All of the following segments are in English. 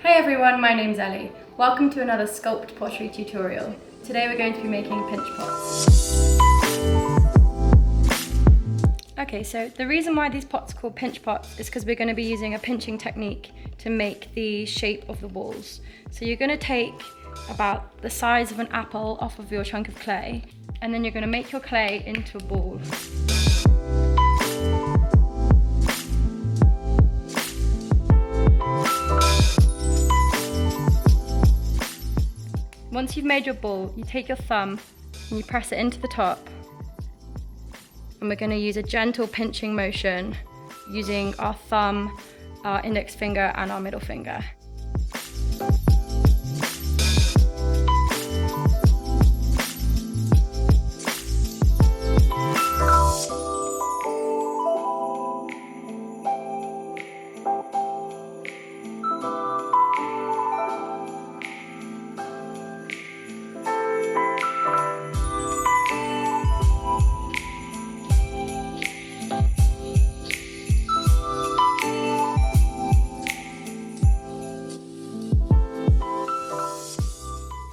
Hey everyone, my name's Ellie. Welcome to another Sculpd pottery tutorial. Today we're going to be making pinch pots. Okay, so the reason why these pots are called pinch pots is because we're going to be using a pinching technique to make the shape of the walls. So you're going to take about the size of an apple off of your chunk of clay, and then you're going to make your clay into a ball. Once you've made your ball, you take your thumb and you press it into the top. And we're going to use a gentle pinching motion using our thumb, our index finger and our middle finger.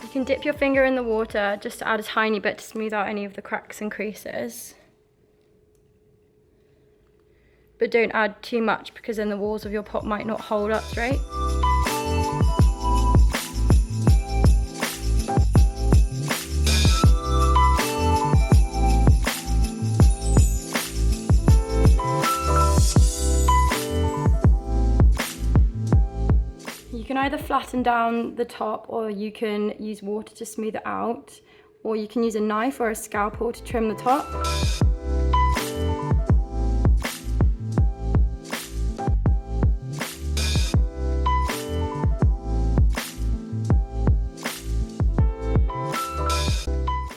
You can dip your finger in the water just to add a tiny bit to smooth out any of the cracks and creases. But don't add too much because then the walls of your pot might not hold up straight. You can either flatten down the top, or you can use water to smooth it out, or you can use a knife or a scalpel to trim the top.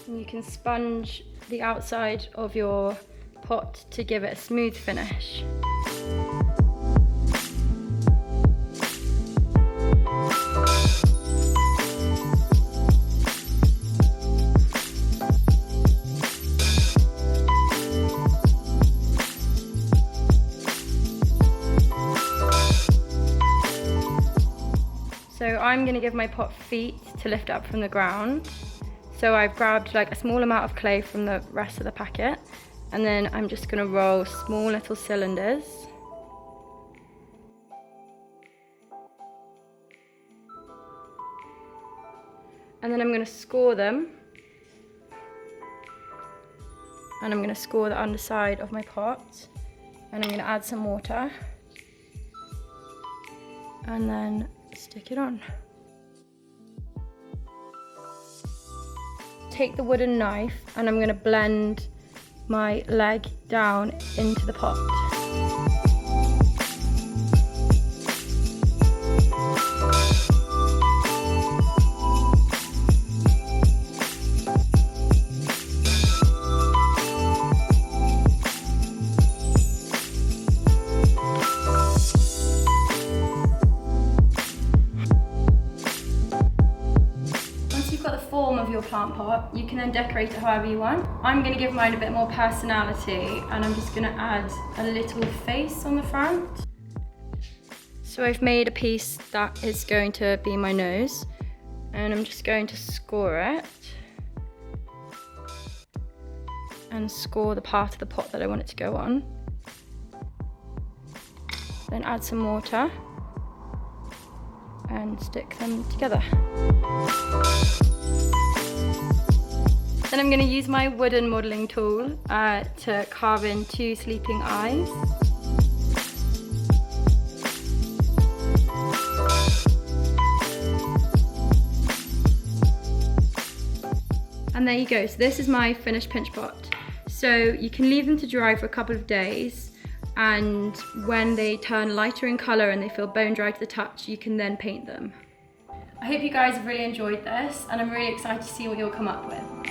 And you can sponge the outside of your pot to give it a smooth finish. So I'm going to give my pot feet to lift up from the ground. So I've grabbed like a small amount of clay from the rest of the packet, and then I'm just going to roll small little cylinders. And then I'm going to score them. And I'm going to score the underside of my pot. And I'm going to add some water. And then stick it on. Take the wooden knife and I'm going to blend my leg down into the pot. Form of your plant pot, you can then decorate it however you want. I'm going to give mine a bit more personality, and I'm just going to add a little face on the front. So I've made a piece that is going to be my nose, and I'm just going to score it and score the part of the pot that I want it to go on. Then add some water and stick them together. Then I'm going to use my wooden modelling tool to carve in 2 sleeping eyes. And there you go, so this is my finished pinch pot. So you can leave them to dry for a couple of days, and when they turn lighter in colour and they feel bone dry to the touch, you can then paint them. I hope you guys have really enjoyed this, and I'm really excited to see what you'll come up with.